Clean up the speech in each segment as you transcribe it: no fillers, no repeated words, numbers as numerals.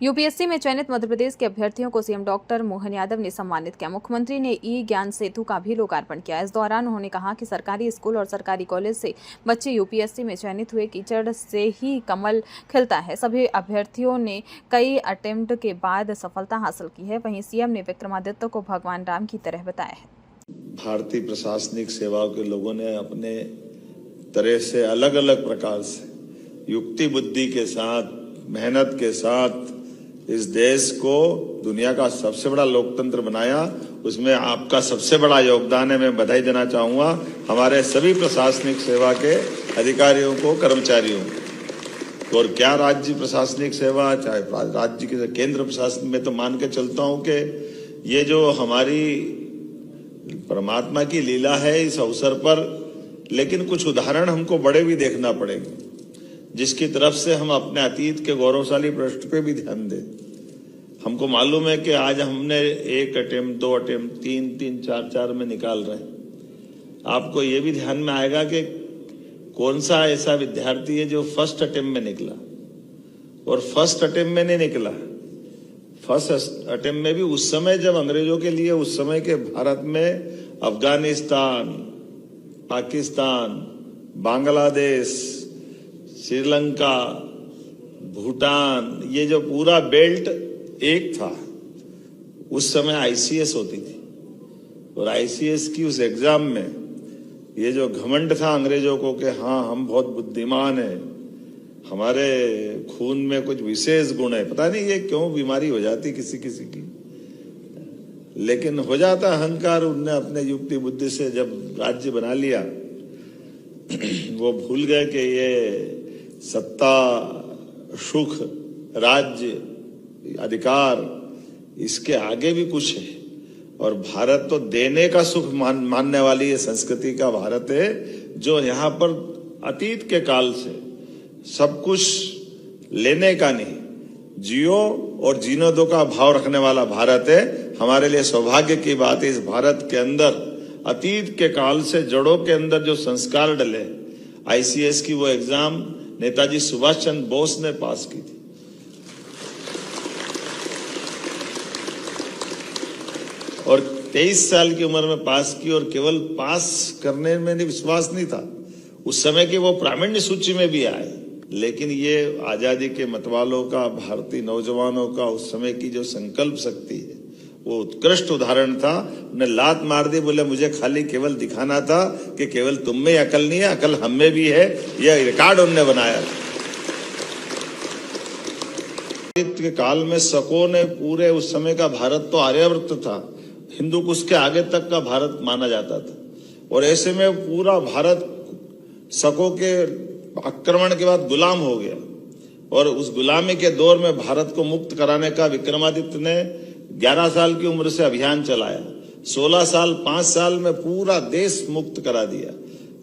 UPSC में चयनित मध्य प्रदेश के अभ्यर्थियों को सीएम डॉक्टर मोहन यादव ने सम्मानित किया। मुख्यमंत्री ने ई ज्ञान सेतु का भी लोकार्पण किया। इस दौरान उन्होंने कहा कि सरकारी स्कूल और सरकारी कॉलेज से बच्चे यूपीएससी में चयनित हुए कीचड़ से ही कमल खिलता है। सभी अभ्यर्थियों ने कई अटेम्प्ट के बाद सफलता हासिल की है। वहीं सीएम ने विक्रमादित्य को भगवान राम की तरह बताया है। भारतीय प्रशासनिक सेवाओं के लोगों ने अपने तरह से अलग अलग प्रकार से युक्ति बुद्धि के साथ, मेहनत के साथ इस देश को दुनिया का सबसे बड़ा लोकतंत्र बनाया। उसमें आपका सबसे बड़ा योगदान है। मैं बधाई देना चाहूंगा हमारे सभी प्रशासनिक सेवा के अधिकारियों को, कर्मचारियों को। और क्या राज्य प्रशासनिक सेवा, चाहे राज्य के केंद्र प्रशासन में, तो मान के चलता हूं कि ये जो हमारी परमात्मा की लीला है इस अवसर पर, लेकिन कुछ उदाहरण हमको बड़े भी देखना पड़ेंगे जिसकी तरफ से हम अपने अतीत के गौरवशाली पृष्ठ पे भी ध्यान दें। हमको मालूम है कि आज हमने 1 अटेम्प्ट, 2 अटेम्प्ट, 3, 4 में निकाल रहे हैं। आपको ये भी ध्यान में आएगा कि कौन सा ऐसा विद्यार्थी है जो फर्स्ट अटेम्प्ट में निकला, और फर्स्ट अटेम्प्ट में नहीं निकला। फर्स्ट अटेम्प्ट में भी उस समय जब अंग्रेजों के लिए, उस समय के भारत में अफगानिस्तान, पाकिस्तान, बांग्लादेश, श्रीलंका, भूटान, ये जो पूरा बेल्ट एक था, उस समय आईसीएस होती थी। और आईसीएस की उस एग्जाम में ये जो घमंड था अंग्रेजों को कि हाँ हम बहुत बुद्धिमान हैं, हमारे खून में कुछ विशेष गुण है, पता नहीं ये क्यों बीमारी हो जाती किसी किसी की, लेकिन हो जाता अहंकार। उनने अपने युक्ति बुद्धि से जब राज्य बना लिया, वो भूल गए कि ये सत्ता, सुख, राज्य, अधिकार, इसके आगे भी कुछ है। और भारत तो देने का सुख मानने वाली ये संस्कृति का भारत है, जो यहाँ पर अतीत के काल से सब कुछ लेने का नहीं, जियो और जीने दो का भाव रखने वाला भारत है। हमारे लिए सौभाग्य की बात है, इस भारत के अंदर अतीत के काल से जड़ों के अंदर जो संस्कार डले, आईसीएस की वो एग्जाम नेताजी सुभाष चंद्र बोस ने पास की थी। और 23 साल की उम्र में पास की, और केवल पास करने में विश्वास नहीं था, उस समय की वो प्रावीण्य सूची में भी आए। लेकिन ये आजादी के मतवालों का, भारतीय नौजवानों का उस समय की जो संकल्प शक्ति है, वो उत्कृष्ट उदाहरण था। उन्हें लात मार दी, बोले मुझे खाली केवल दिखाना था कि केवल तुम में अकल नहीं है, अकल हम में भी है। यह रिकॉर्ड उन्होंने बनाया। के काल में शकों ने पूरे, उस समय का भारत तो आर्यावर्त था, हिंदू कुश के आगे तक का भारत माना जाता था। और ऐसे में पूरा भारत शकों के आक्रमण के बाद गुलाम हो गया। और उस गुलामी के दौर में भारत को मुक्त कराने का विक्रमादित्य ने 11 साल की उम्र से अभियान चलाया। 16 साल, 5 साल में पूरा देश मुक्त करा दिया।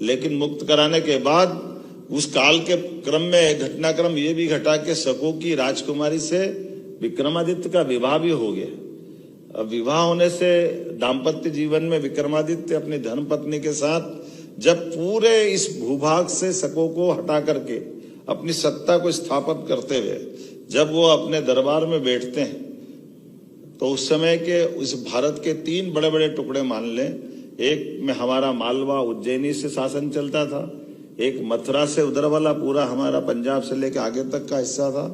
लेकिन मुक्त कराने के बाद उस काल के क्रम में घटनाक्रम ये भी घटा कि शकों की राजकुमारी से विक्रमादित्य का विवाह भी हो गया। अब विवाह होने से दाम्पत्य जीवन में विक्रमादित्य अपनी धर्मपत्नी के साथ जब पूरे इस भूभाग से शकों को हटा करके अपनी सत्ता को स्थापित करते हुए जब वो अपने दरबार में बैठते हैं, तो उस समय के उस भारत के 3 बड़े बड़े टुकड़े मान लें। एक में हमारा मालवा, उज्जैनी से शासन चलता था, एक मथुरा से उधर वाला पूरा हमारा पंजाब से लेकर आगे तक का हिस्सा था,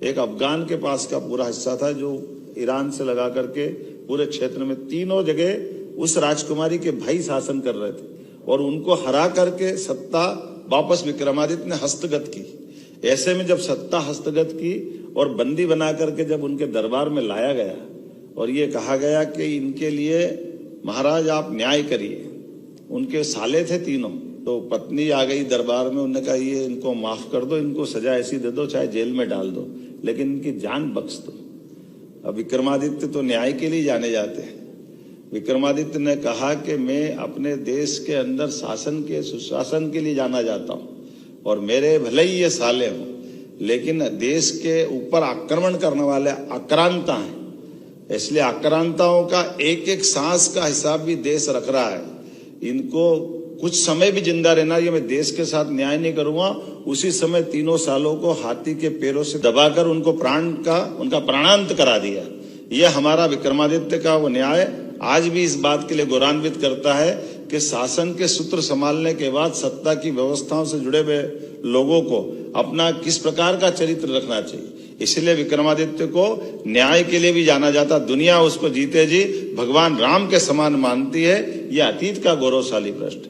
एक अफगान के पास का पूरा हिस्सा था जो ईरान से लगा करके पूरे क्षेत्र में, तीनों जगह उस राजकुमारी के भाई शासन कर रहे थे। और उनको हरा करके सत्ता वापस विक्रमादित्य ने हस्तगत की। ऐसे में जब सत्ता हस्तगत की और बंदी बना करके जब उनके दरबार में लाया गया और ये कहा गया कि इनके लिए महाराज आप न्याय करिए। उनके साले थे तीनों, तो पत्नी आ गई दरबार में, उन्होंने कहा ये इनको माफ कर दो, इनको सजा ऐसी दे दो चाहे जेल में डाल दो, लेकिन इनकी जान बख्श दो। अब विक्रमादित्य तो न्याय के लिए जाने जाते हैं। विक्रमादित्य ने कहा कि मैं अपने देश के अंदर शासन के, सुशासन के लिए जाना जाता हूं, और मेरे भले ही ये साले हों, लेकिन देश के ऊपर आक्रमण करने वाले आक्रांता हैं। इसलिए आक्रांताओं का एक एक सांस का हिसाब भी देश रख रहा है। इनको कुछ समय भी जिंदा रहना, ये मैं देश के साथ न्याय नहीं करूंगा। उसी समय 3 सालों को हाथी के पैरों से दबाकर उनको उनका प्राणांत करा दिया। यह हमारा विक्रमादित्य का वो न्याय आज भी इस बात के लिए गौरवान्वित करता है कि शासन के सूत्र संभालने के बाद सत्ता की व्यवस्थाओं से जुड़े हुए लोगों को अपना किस प्रकार का चरित्र रखना चाहिए। इसलिए विक्रमादित्य को न्याय के लिए भी जाना जाता, दुनिया उसको जीते जी भगवान राम के समान मानती है। यह अतीत का गौरवशाली प्रश्न।